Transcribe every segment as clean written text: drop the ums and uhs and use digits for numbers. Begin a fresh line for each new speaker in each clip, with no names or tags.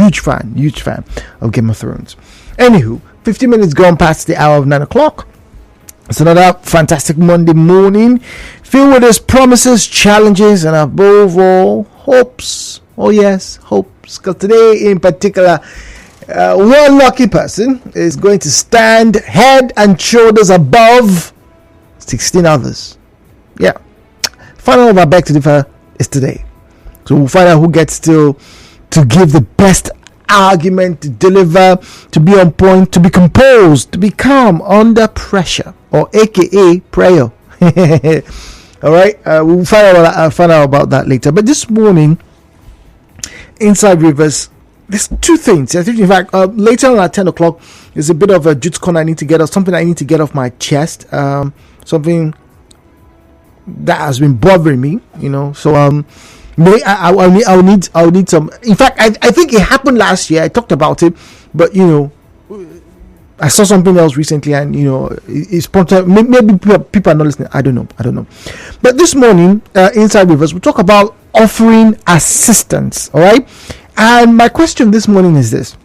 huge fan of Game of Thrones. Anywho, 15 minutes gone past the hour of 9 o'clock. It's another fantastic Monday morning, filled with its promises, challenges, and above all, hopes. Oh yes, hopes. Because today in particular, one lucky person is going to stand head and shoulders above 16 others. Yeah. Final of our Beg to Differ is today. So we'll find out who gets to give the best argument, to deliver, to be on point, to be composed, to be calm under pressure, or aka prayer. All right, we'll find out about that later. But this morning, inside Rivers, there's two things. I think, in fact, later on at 10 o'clock, there's a bit of a Jutes Corner I need to get off, something I need to get off my chest, something that has been bothering me, So I'll need some. In fact, I think it happened last year. I talked about it, but I saw something else recently, and it's maybe people are not listening. I don't know. But this morning, inside Rivers, we'll talk about offering assistance. All right, and my question this morning is this: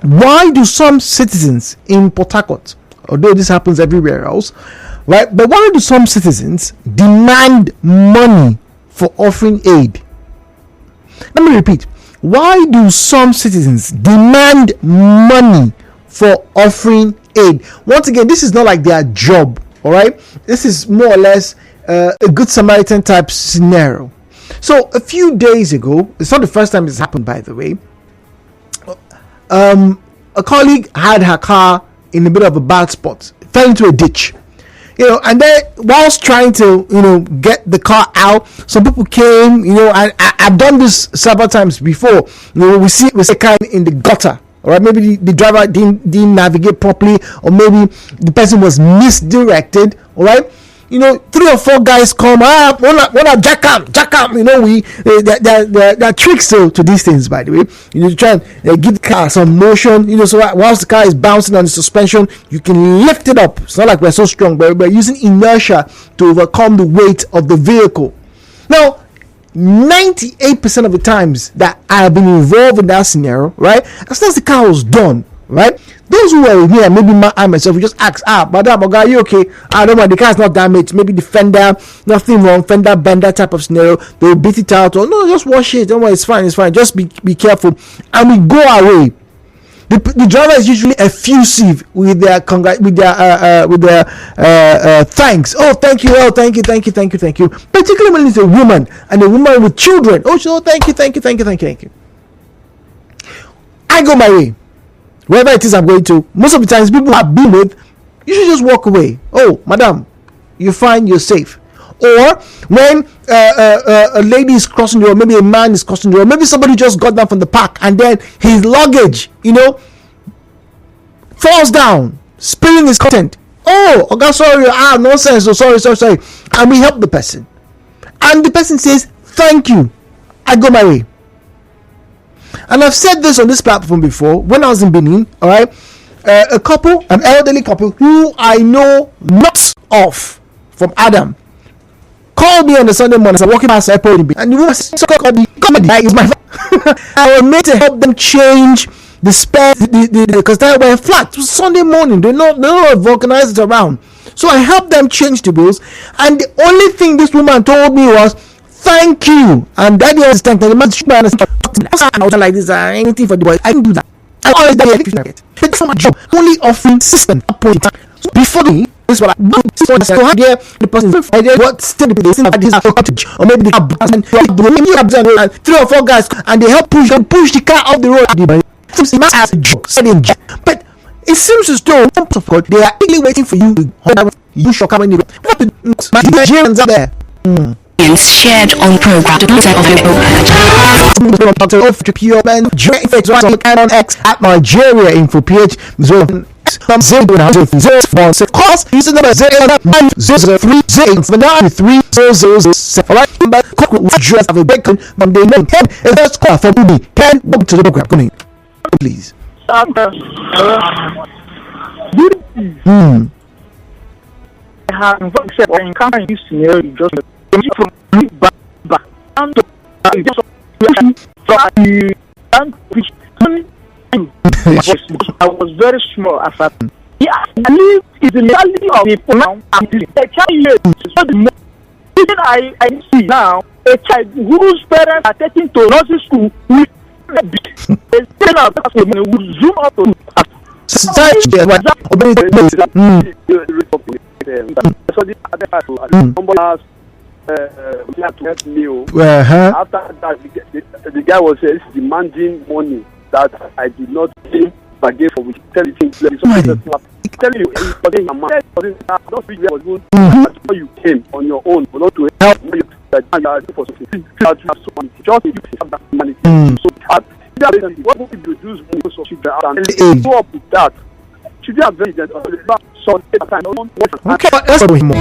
why do some citizens in Port Harcourt, although this happens everywhere else, right? But why do some citizens demand money for offering aid? Let me repeat. Why do some citizens demand money for offering aid? Once again, this is not like their job, all right? This is more or less a Good Samaritan type scenario. So a few days ago, it's not the first time this happened, by the way. A colleague had her car in the middle of a bad spot, fell into a ditch. And then whilst trying to, get the car out, some people came, and I've done this several times before. We see a car in the gutter, all right? Maybe the driver didn't navigate properly, or maybe the person was misdirected, all right? 3 or 4 guys come up, wanna jack up. There are tricks to these things, by the way. To try and give the car some motion, so whilst the car is bouncing on the suspension, you can lift it up. It's not like we're so strong, but we're using inertia to overcome the weight of the vehicle. Now, 98% of the times that I have been involved in that scenario, right, as soon as the car was done, right, those who were with me, and maybe I myself, we just ask, madam, are you okay? I don't mind, the car's not damaged, maybe the fender, nothing wrong, fender bender type of scenario, they'll beat it out, or no, just wash it, don't worry, it's fine, just be careful, and we go away. The driver is usually effusive with their thanks. Oh, thank you, particularly when it's a woman, and a woman with children. Oh, thank you. I go my way. Wherever it is I'm going to, most of the times people I've been with, you should just walk away. Oh, madam, you're fine, you're safe. Or when a lady is crossing the road, maybe a man is crossing the road, maybe somebody just got down from the park, and then his luggage, falls down, spilling his content. Oh, okay, sorry, nonsense, sorry. And we help the person. And the person says, thank you. I go my way. And I've said this on this platform before when I was in Benin, all right? A couple, an elderly couple who I know lots of from Adam, called me on the Sunday morning. I was walking past the airport in Benin, and the woman said, "Comedy is my phone." I was made to help them change the spare, because they were flat. It was Sunday morning. They not have organized it around. So I helped them change the wheels, and the only thing this woman told me was, thank you. And that is thank you. The man should understand. I was like this, anything for the boys. I didn't do that. I always did. It's not my job. Only offering system. So before me, this is what I do. The person what still they think that this is a cottage, or maybe the car, 3 or 4 guys, and they help push the car off the road. It's a joke, but it seems as though they are really waiting for you to you shock when you go. What the Nigerians are there?
Shared on program
at Nigeria Info PH 0 cost using number 003 alright, but just have a break from the name 10 is first call for me 10 welcome to the program. Come in, please.
I was very small as a I live is the reality of people now. A child is not the most. Even I see now a child whose parents are taking to nursery school with a will zoom up to after that the guy was demanding money that I did not pay again for which tell you telling you you came on your own not to help you for something just you have that money so hard what would you do so and go up with that should you have very so
okay, let's go more.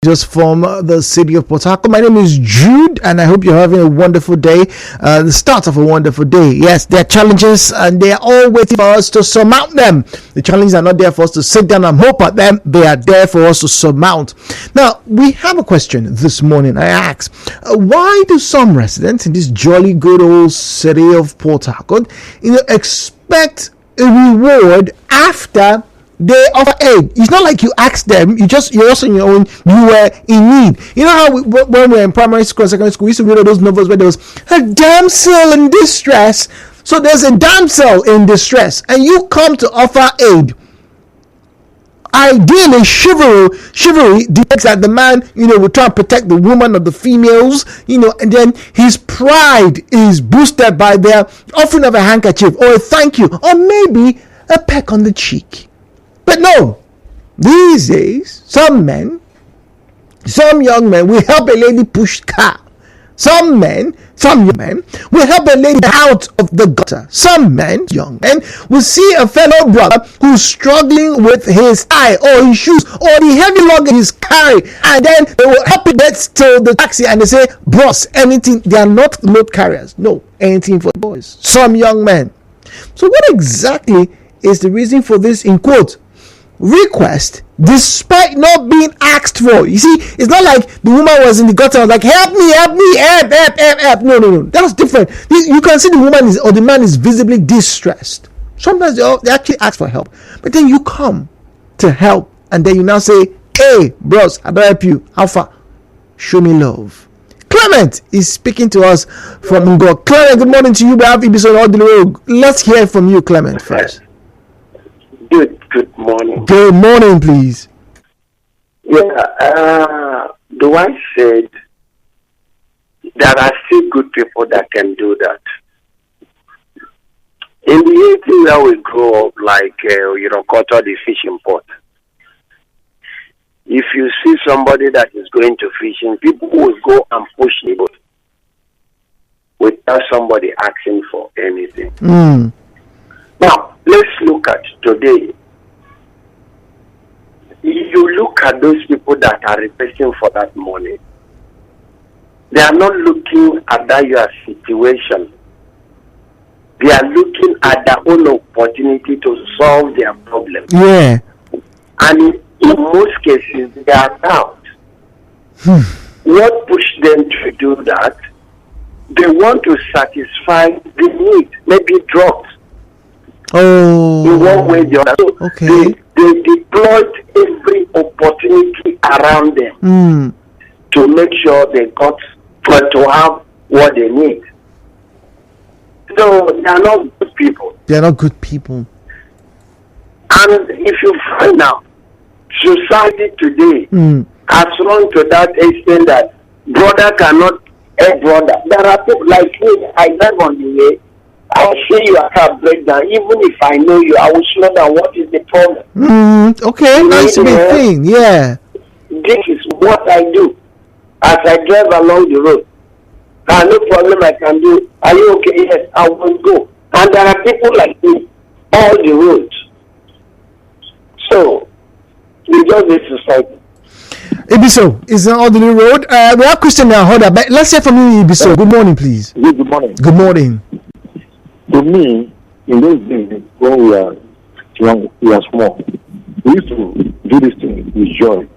Just from the city of Port Harcourt. My name is Jude, and I hope you're having a wonderful day. The start of a wonderful day. Yes, there are challenges, and they are all waiting for us to surmount them. The challenges are not there for us to sit down and hope at them. They are there for us to surmount. Now, we have a question this morning. I asked, why do some residents in this jolly good old city of Port Harcourt, expect a reward after they offer aid? It's not like you ask them. You're also on your own. You were in need. You know how when we were in primary school and secondary school, we used to read all those novels where there was a damsel in distress. So there's a damsel in distress, and you come to offer aid. Ideally, chivalry depicts that the man, will try and protect the woman or the females, and then his pride is boosted by their offering of a handkerchief or a thank you, or maybe a peck on the cheek. But no, these days, some young men will help a lady push car. Some young men will help a lady out of the gutter. Some young men will see a fellow brother who's struggling with his eye or his shoes or the heavy luggage he's carrying, and then they will help him get to the taxi and they say, "Bros, anything." They are not load carriers. No, anything for the boys. Some young men. So what exactly is the reason for this, in quote, request, despite not being asked for? You see, it's not like the woman was in the gutter and was like, help me, help. No, that's different. You can see the woman or the man is visibly distressed. Sometimes they actually ask for help, but then you come to help and then you now say, hey, bros, I don't help you. Alpha, show me love. Clement is speaking to us from Ngo. Clement, good morning to you. We have episode all the road. Let's hear from you, Clement, first.
Good morning.
Good morning, please.
Yeah, the wife said there are still good people that can do that. In the 80s where we grow up, like, Koto the fishing port, if you see somebody that is going to fishing, people will go and push the boat without somebody asking for anything. Now, let's look at today. You look at those people that are requesting for that money. They are not looking at that your situation. They are looking at their own opportunity to solve their problem.
Yeah.
And in most cases, they are out. What pushed them to do that? They want to satisfy the need, maybe drugs.
Oh.
In one way or the other. So
okay.
They deployed every opportunity around them to make sure they got to have what they need. So they are not good people.
They are not good people.
And if you find out, society today has run to that extent that brother cannot help brother. There are people like me, I drive on the way, I'll see your car break down. Even if I know you, I will slow down. What is the problem?
Okay, nice to be thing. Yeah.
This is what I do as I drive along the road. No problem I can do. Are you okay? Yes, I will go. And there are people like me all the roads. So, we just need society.
Ibiso is on the road. We have Christian now. Hold up. But let's hear from you, Ibiso. Good morning, please.
Good morning.
Good morning.
To me, in those days when we are young, we are small, we used to do this thing with joy.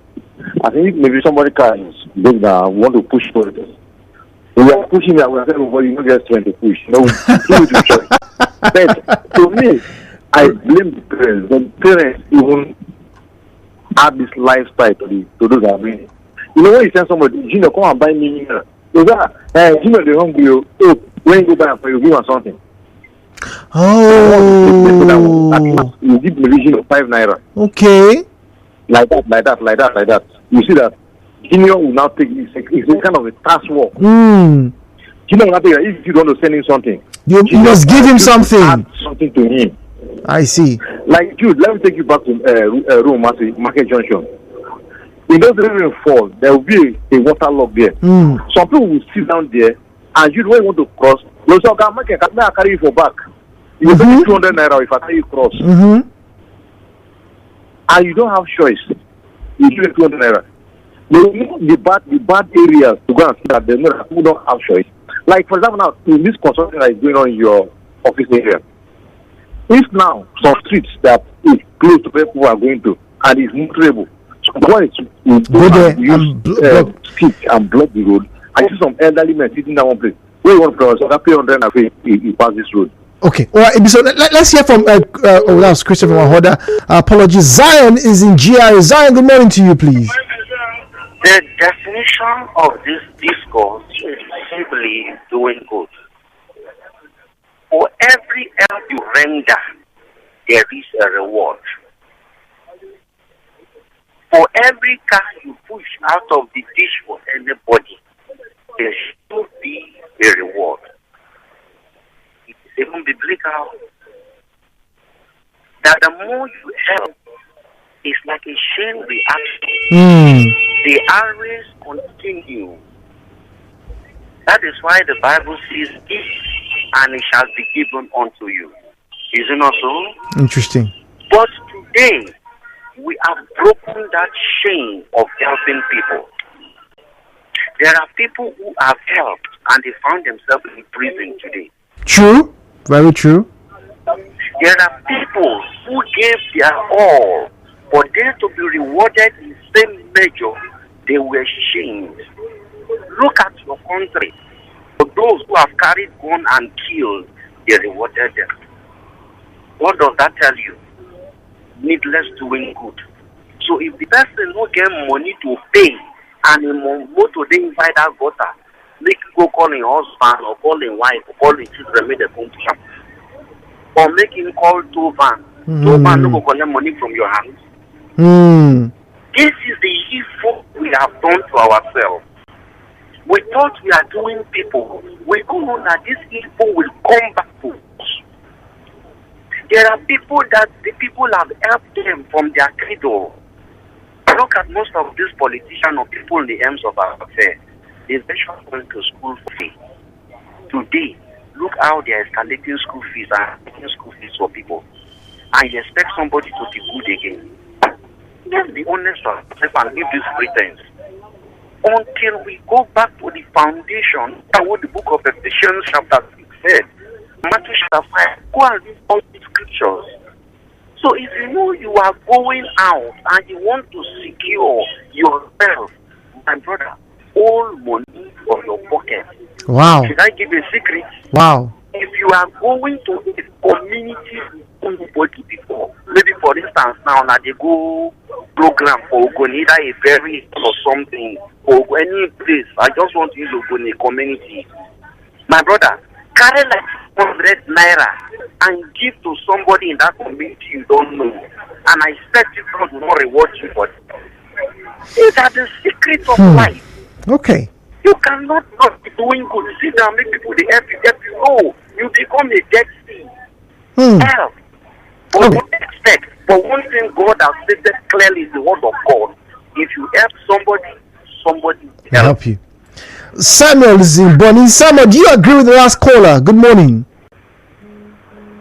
I think maybe somebody can break down, want to push for it. We are pushing that, we are saying, well, you don't get strength to push. We do it with joy. But to me, I blame the parents. The parents even have this lifestyle to those that are doing it. You know, when you send somebody, Gino, come and buy me. You say, Gino, they're hungry. So when you go buy for you, give us something.
Oh.
You give the region of 5 naira.
Okay.
Like that. You see that Junior will now take it's a kind of a task work. Junior will not take it. If you want to send him something,
you must give him something.
Add something to him.
I see.
Like Jude, let me take you back to Rome Market Junction. In those rain fall, there will be a water lock there. Some people will sit down there, and you don't want to cross. You say, okay, can I carry you for back? You will pay 200 naira if I carry you cross. And you don't have choice. You give 200 naira. The bad areas to go and see that people don't have choice. Like, for example, now, in this construction that is going on in your office area, if now some streets that is close to where people are going to and is motorable, some boys will go there and stick and block the road. I see some elderly men sitting down one place. Where you want to cross? So that pay 100 and you pass this road.
Okay. All right. So let's hear from that was Christopher Mahoda. Apologies. Zion is in GI. Zion, good morning to you, please.
The definition of this discourse is simply doing good. For every help you render, there is a reward. For every car you push out of the dish for anybody, there should be a reward. It is even biblical that the more you help, it's like a chain reaction. The arrays continue. That is why the Bible says, "Give, and it shall be given unto you." Is it not so?
Interesting.
But today, we have broken that chain of helping people. There are people who have helped and they found themselves in prison today.
True. Very true.
There are people who gave their all for them to be rewarded in the same measure. They were shamed. Look at your country. For those who have carried gun and killed, they rewarded them. What does that tell you? Needless doing good. So if the person no get money to pay and he motor dey inside that gutter, make him go call him husband or call him wife or call him children make dem come push am. Or make him call tow van. Tow van no go collect money from your hand. This is the evil we have done to ourselves. We thought we are doing people. We don't know that this evil will come back to us. There are people that the people have helped them from their cradle. Look at most of these politicians or people in the ends of our affair. They eventually went to school for free. Today, look how they are escalating school fees and making school fees for people. And you expect somebody to be good again. Let's be honest with ourselves and leave this pretense. Until we go back to the foundation and what the book of Ephesians chapter 6 said. Matthew chapter 5, go and read all the scriptures. So if you know you are going out and you want to secure yourself, my brother, all money for your pocket.
Wow.
Should I give you a secret?
Wow.
If you are going to a community body before, maybe for instance now they go program for Ogoni, either a ferry or something, or any place, I just want to use Ogoni community. My brother, carry like 100 naira and give to somebody in that community you don't know, and I expect you to not reward you for it. These are the secrets of life.
Okay.
You cannot not be doing good. Sit down, make people they help you. No, you become a dead sea. Help. But don't expect. But one thing God has stated clearly is the word of God. If you help somebody, somebody will
help you. Samuel is in Bonnie. Samuel, do you agree with the last caller? Good morning.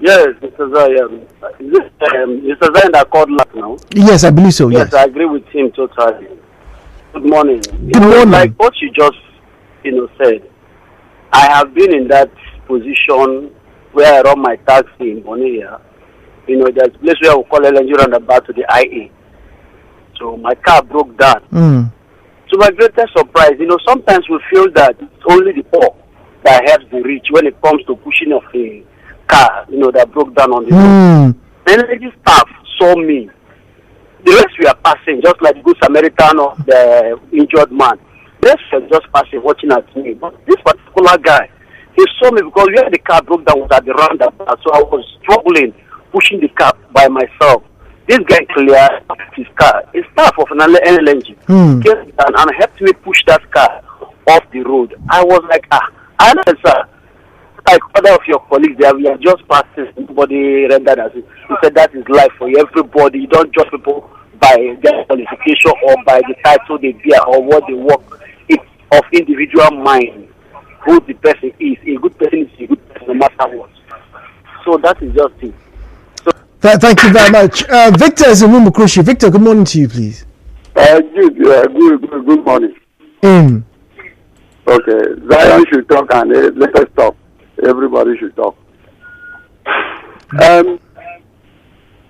Yes, Mr. Zion. Is this Mr. Zion that called last now?
Yes, I believe so. Yes,
I agree with him totally. Good morning.
Good morning.
Like what you just said, I have been in that position where I run my taxi in Bonilla. There's a place where we call LNG roundabout to the IA. So my car broke down. To my greatest surprise, sometimes we feel that it's only the poor that helps the rich when it comes to pushing of a car, that broke down on the road. The energy staff saw me. The rest we are passing, just like the good Samaritan of the injured man. The rest were just passing, watching at me. But this particular guy, he saw me because where the car broke down was at the roundabout. So I was struggling, pushing the car by myself. This guy cleared his car. A staff of an LNG came down and helped me push that car off the road. I was like, I know, sir. Like other of your colleagues there, we are just passing. Somebody rendered as it. He said that is life for everybody. You don't judge people by their qualification or by the title they bear or what they work. It's of individual mind who the person is. A good person is a good person no matter what. So that is just it.
Thank you very much. Victor is in Mumukrushi. Victor, good morning to you, please.
Good morning. Okay, Zion should talk and let us talk. Everybody should talk.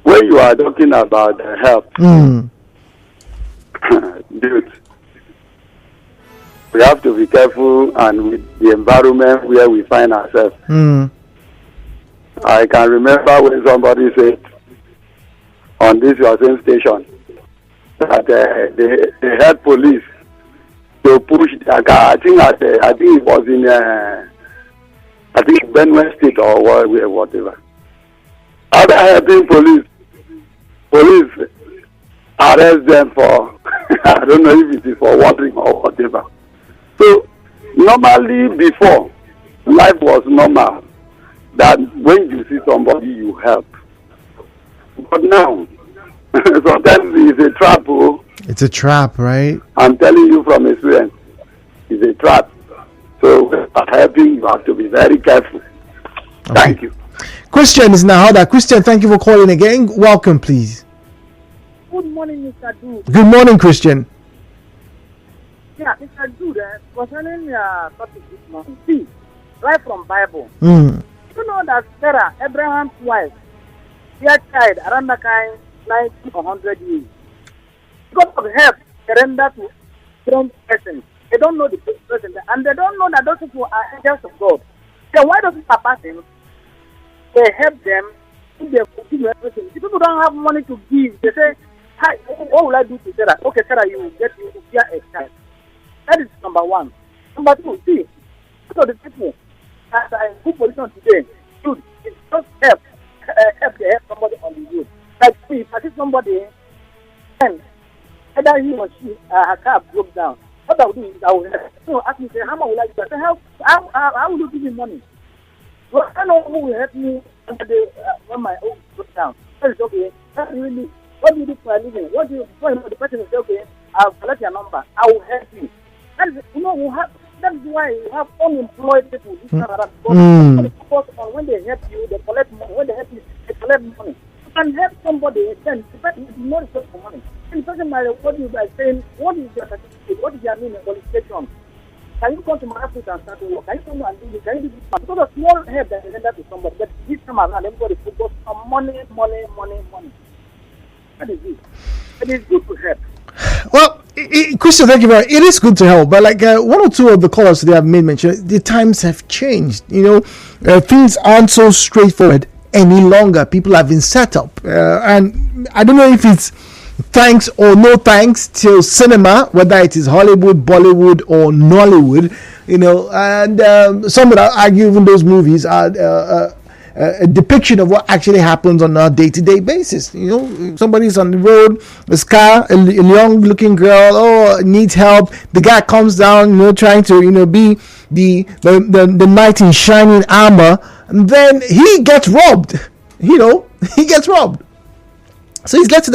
When you are talking about health, dude, we have to be careful and with the environment where we find ourselves. I can remember when somebody said on this your same station that they had police to push their car. I think it was in Benue State or whatever. After helping police arrest them for I don't know if it is for wandering or whatever. So normally before life was normal. That when you see somebody, you help. But now, sometimes it's a trap.
It's a trap, right?
I'm telling you from experience, it's a trap. So, when helping, you have to be very careful. Okay. Thank you.
Christian is now that. Christian, thank you for calling again. Welcome, please.
Good morning, Mr. Dude.
Good morning, Christian.
Yeah, Mr. Dude, concerning your topic this morning, see, right from Bible. You know that Sarah, Abraham's wife, their child around the kind 90 or 100 years. Because of help, surrender to strange persons. They don't know the person, and they don't know that those people are angels of God. Then why does it happen? They help them, they give everything. If people don't have money to give, they say, what will I do to Sarah? Okay, Sarah, you will get a child. That is number one. Number two, see, so the people that are in good position today, dude, it's just help somebody on the road. Like me, if I see somebody, and either he or she, her car broke down, what I will do is I will help. So ask me, say, how much will I do? I say, how will you give me money? Well, I know who will help me when my own broke down. That is okay. What do you need? What do you do for a living? What do you the person will say, okay, I'll collect your number. I will help you. That is, that is why you have unemployed people this time around. Because focus on when they help you, they collect money. When they help you, they collect money. You can help somebody, then the person is not request for money. And the person might reward you by saying, what is your certificate? What is your name and qualification? Can you come to my office and start to work? Can you come and do this? Can you do this? Because of small help that is rendered to somebody. But this time around, everybody focus on money. That is it. It is good to help.
Well, Christian, thank you very much. It is good to help, but like one or two of the callers today have made mention, the times have changed. Things aren't so straightforward any longer. People have been set up, and I don't know if it's thanks or no thanks to cinema, whether it is Hollywood, Bollywood, or Nollywood. And some would argue even those movies are a depiction of what actually happens on a day-to-day basis. Somebody's on the road, this car, a young-looking girl, needs help. The guy comes down, trying to, be the knight in shining armor, and then he gets robbed. He gets robbed. So he's get to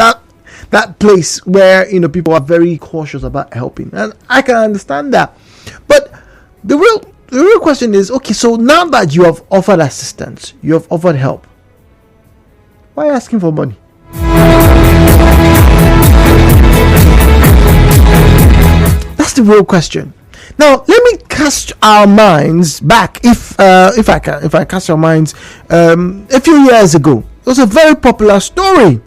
that place where people are very cautious about helping, and I can understand that. But the real question is, okay, so now that you have offered assistance, you have offered help, why are you asking for money? That's the real question. Now, let me cast our minds back, if I cast our minds a few years ago. It was a very popular story.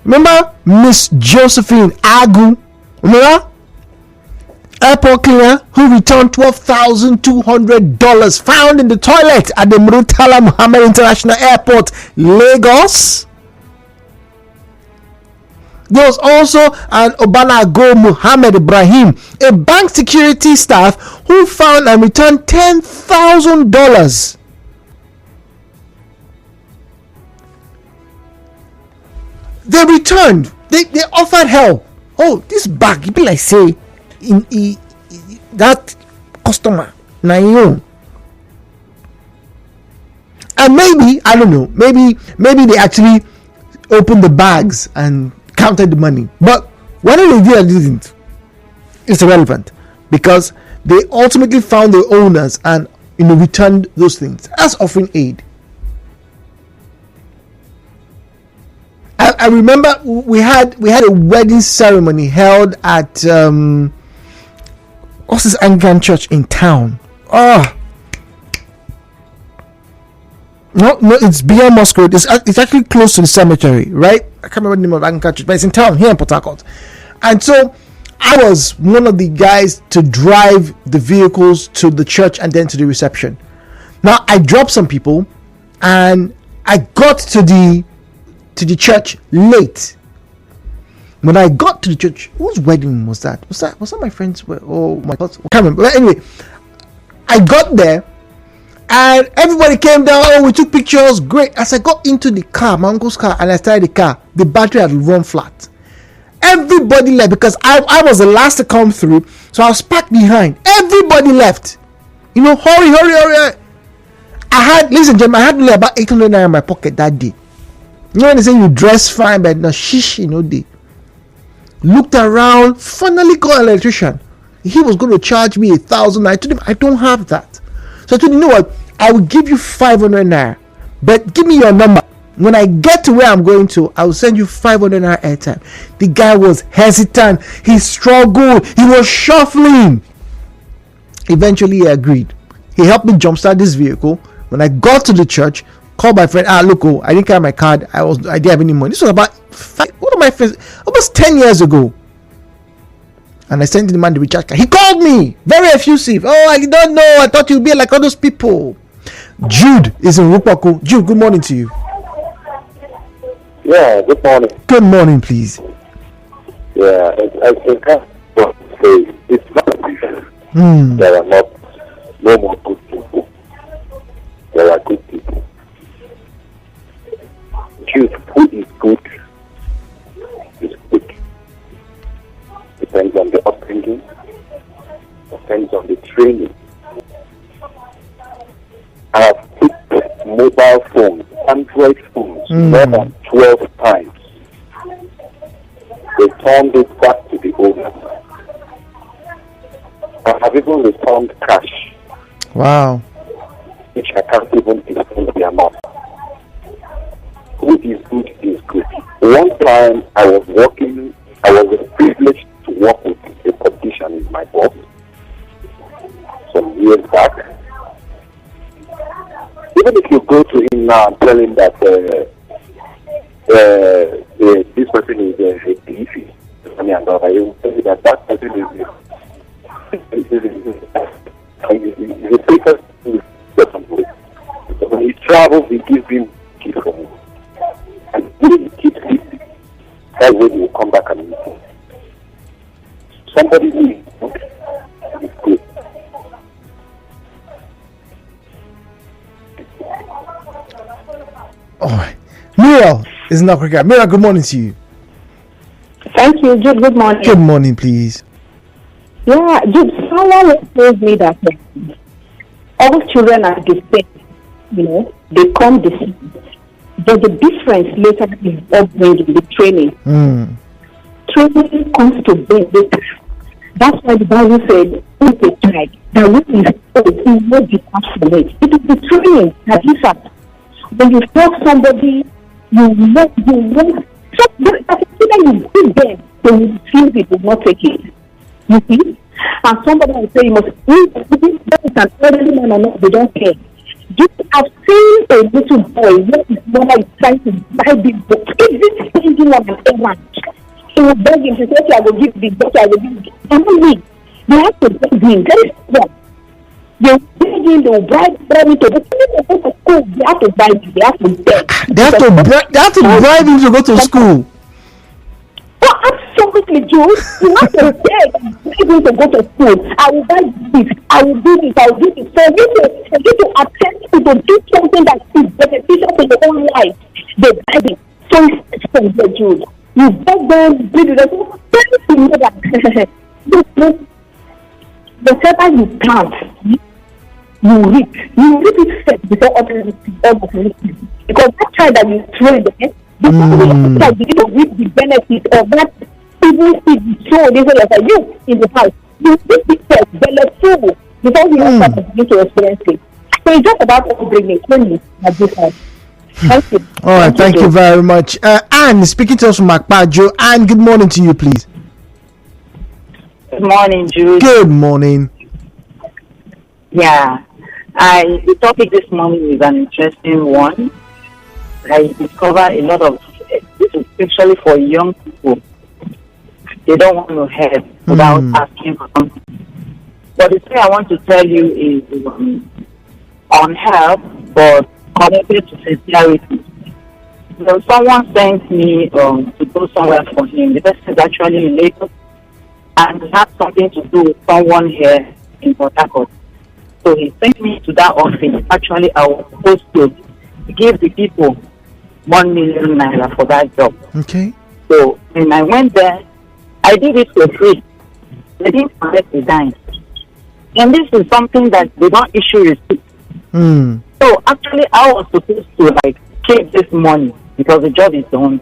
Remember Miss Josephine Agu? Remember? Airport cleaner who returned $12,200 found in the toilet at the Murtala Muhammad International Airport, Lagos. There was also an Obanago Muhammad Ibrahim, a bank security staff who found and returned $10,000. They returned. They offered help. Oh, this bag, you be like say, that customer na you. And maybe I don't know, maybe they actually opened the bags and counted the money, but whether they did or didn't, it's irrelevant, because they ultimately found the owners and returned those things as offering aid. I remember we had a wedding ceremony held at what's this Anglican church in town? No, it's beyond Moscow. It's actually close to the cemetery, right? I can't remember the name of Anglican church, but it's in town here in Port Harcourt. And so I was one of the guys to drive the vehicles to the church and then to the reception. Now I dropped some people, and I got to the church late. When I got to the church, whose wedding was that? Was that my friend's? Oh my God, I can't remember. But anyway, I got there and everybody came down. Oh, we took pictures. Great. As I got into the car, my uncle's car, and I started the car, the battery had run flat. Everybody left because I was the last to come through, so I was packed behind. Everybody left. Hurry. Ladies and gentlemen, I had only about 800 naira in my pocket that day. When they say you dress fine, but no shish, they looked around, finally got an electrician. He was going to charge me 1,000. I told him I don't have that. So I told him, you know what, I will give you 500 naira, but give me your number. When I get to where I'm going to, I will send you 500 naira airtime. The guy was hesitant. He struggled. He was shuffling. Eventually he agreed. He helped me jumpstart this vehicle. When I got to the church, called my friend. Look, I didn't carry my card. I didn't have any money. This was about almost 10 years ago. And I sent the man the recharge card. He called me, very effusive. Oh, I don't know. I thought you'd be like all those people. Jude is in Rupako. Jude, good morning to you.
Yeah, good morning.
Good morning, please.
Yeah, I think say it's not there are no more good people. There are good people. Choose who is good is good. Depends on the upbringing, depends on the training. I have picked mobile phones, Android phones, more than 12 times. They turned it back to the owner. I have even returned cash,
Wow.
which I can't even explain the amount. Who is good is good. One time I was privileged to work with a politician in my boss some years back. Even if you go to him now and tell him that this person is a thief, he will tell you that that person is a paper. When he travels, he gives him gift from him. And when he keeps it, that way he will come back and meet him. Somebody who is good is good.
Oh, Muriel is not correct. Muriel, good morning to you.
Thank you, Jude. Good morning.
Good morning, please.
Yeah, Jude, someone told me that all children are the same. They come the same. But the difference later is upbringing, the training. Training comes to bring later. That's why the Bible said, "If a child that when is old, he will not depart from it." It is the training that is up. When you tell somebody, you want, so as you give them, they will refuse it, will not take it. You see? And somebody will say, you must eat, that is an elderly man or not, they don't care. I've seen a little boy where his mother is trying to buy this book. It's changing on an errand. He will beg him to say, okay, I will give this book, I will give this. And then they have to beg him. Very strong. They will beg him, they will bribe him to go to school. They have to bribe him, they have to beg.
They have to bribe him to go to school.
Oh, absolutely, Jude. You have to beg him to go to school. I will buy this, I will do this, I will do this. So you need to attempt to do something that is beneficial to your own life. They beg him. So it's from the Jude. You beg them, do this. You know that whatever you plant, you reap. You reap it first before others reap. Because that child that you train them, you begin to reap the benefit of that evil seed sown inside you in the house. You reap it first, belly before you begin to experience it. So it's just about upbringing, training at this time. Thank you.
All right, thank you very much. Anne, speaking to us from Makpajo. Anne, good morning to you, please.
Good morning, Jude.
Good morning.
Yeah, the topic this morning is an interesting one. I discover a lot of, especially for young people, they don't want to help without asking for something. But the thing I want to tell you is on help, but connected to sincerity. So someone sent me to go somewhere for him. The person is actually in Lagos, and it had something to do with someone here in Port Harcourt. So he sent me to that office. Actually, I was supposed to give the people 1 million naira for that job.
Okay.
So when I went there, I did it for free. They didn't collect the dime. And this is something that they don't issue receipt. So actually, I was supposed to keep this money because the job is done.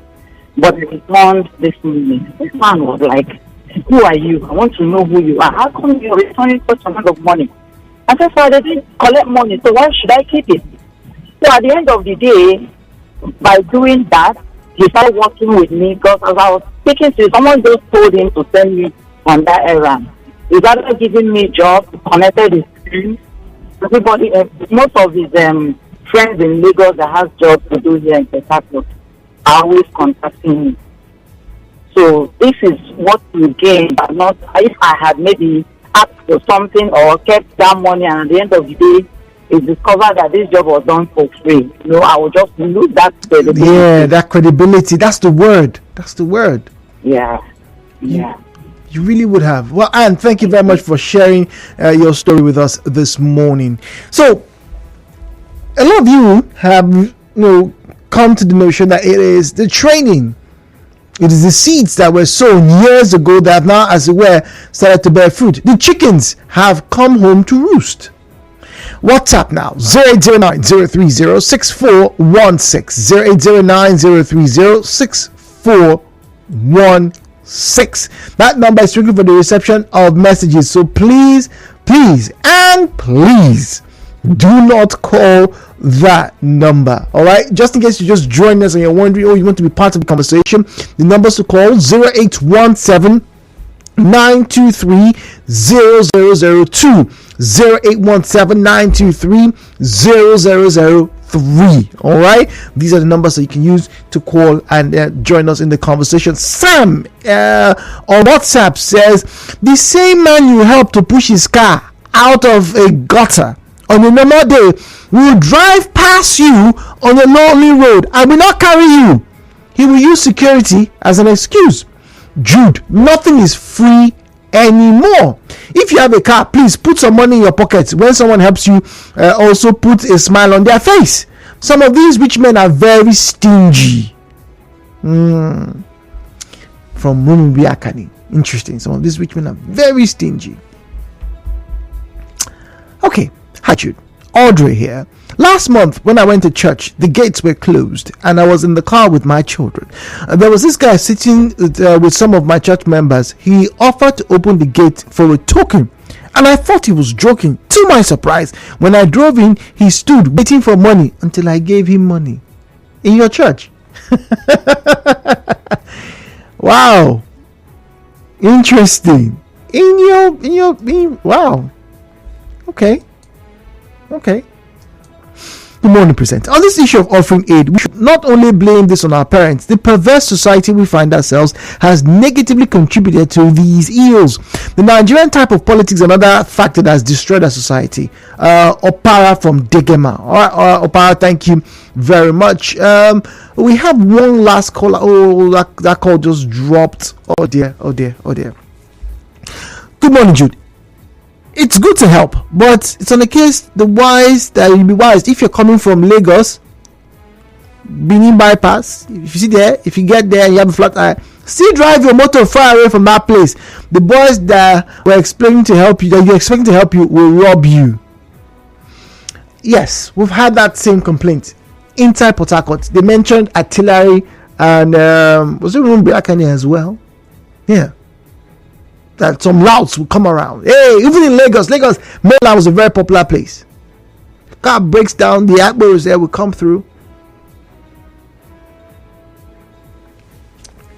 But I returned this money. This man was like, "Who are you? I want to know who you are. How come you're returning such amount of money?" I said, "So they didn't collect money, so why should I keep it?" So at the end of the day, by doing that, he started working with me because as I was speaking to someone, just told him to send me on that errand. He started giving me jobs, connected his friends. Everybody, most of his friends in Lagos that has jobs to do here in Port Harcourt are always contacting me. So this is what you gain, but not if I had maybe asked for something or kept that money and at the end of the day it's discovered that this job was done for free, I will just lose that credibility.
Yeah, that credibility. That's the word.
Yeah.
You really would have. Well, Anne, thank you very much for sharing your story with us this morning. So, a lot of you have, come to the notion that it is the training. It is the seeds that were sown years ago that have now, as it were, started to bear fruit. The chickens have come home to roost. WhatsApp now 0809-030-6416 0809-030-6416. That number is strictly for the reception of messages, so please do not call that number. All right, just in case you just joined us and you're wondering, you want to be part of the conversation, the numbers to call 0817 923 0002 0817 923 0003. All right, these are the numbers that you can use to call and join us in the conversation. Sam on WhatsApp says, the same man you helped to push his car out of a gutter on a normal day will drive past you on a lonely road and will not carry you. He will use security as an excuse. Jude, nothing is free anymore. If you have a car, please put some money in your pocket. When someone helps you, also put a smile on their face. Some of these rich men are very stingy. From Mumbi Akani. Interesting. Some of these rich men are very stingy. Okay, Jude. Audrey here. Last month when I went to church, the gates were closed and I was in the car with my children. There was this guy sitting with some of my church members. He offered to open the gate for a token and I thought he was joking. To my surprise, when I drove in, he stood waiting for money until I gave him money. In your church? Wow. Interesting. Wow. Okay. Good morning, presenter. On this issue of offering aid, we should not only blame this on our parents. The perverse society we find ourselves has negatively contributed to these ills. The Nigerian type of politics is another factor that has destroyed our society. Opara from Degema. Alright, Opara, thank you very much. We have one last caller. Oh, that call just dropped. Oh dear. Good morning, Jude. It's good to help, but it's on the case you'll be wise if you're coming from Lagos, Benin bypass. If you get there and you have a flat tire, still drive your motor far away from that place. The boys that were expecting to help you will rob you. Yes, we've had that same complaint inside Port Harcourt. They mentioned artillery and was it Rumbi Akane as well? Yeah. That some louds will come around. Hey, even in Lagos, Mainland was a very popular place. Car breaks down, the Akbos there will come through.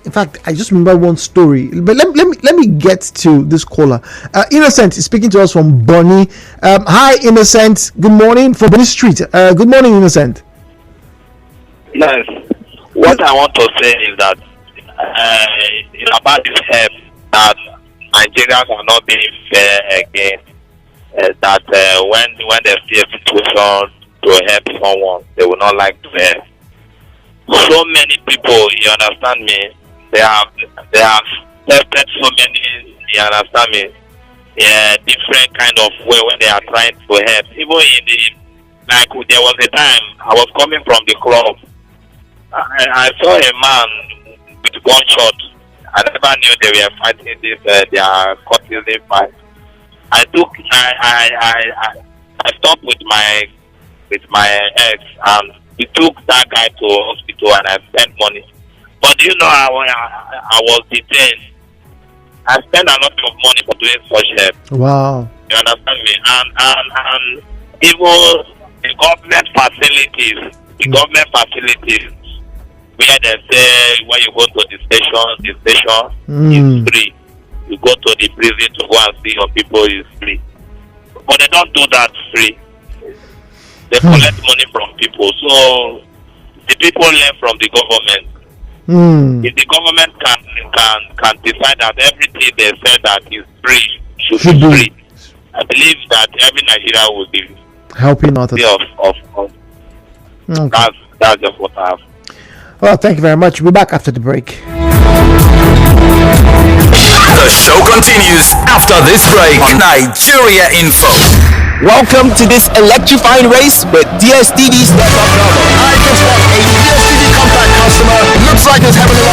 In fact, I just remember one story. But let me get to this caller. Innocent is speaking to us from Bonny. Hi, Innocent. Good morning from Bonny Street. Good morning, Innocent.
Yes. What I want to say is that about this help that Nigerians are not being fair again. That when they see a situation to help someone, they will not like to help. So many people, you understand me? They have tested so many, you understand me? Different kind of way when they are trying to help. Even there was a time I was coming from the club. I saw a man with gunshot. I never knew they were fighting this. They are courtesan fight. I stopped with my ex and we took that guy to hospital and I spent money. But I was detained. I spent a lot of money for doing such help.
Wow.
You understand me? And even the government facilities, where they say when you go to the station is free. You go to the prison to go and see your people is free. But they don't do that free. They collect money from people. So the people learn from the government. If the government can decide that everything they said that is free should be free, I believe that every Nigerian will be
helping others.
Okay. That's just what I have.
Well, thank you very much. We'll be back after the break.
The show continues after this break. Nigeria Info.
Welcome to this electrifying race with DSTV Step Up Double.
I just want a DSTV Compact customer. Looks like it's having a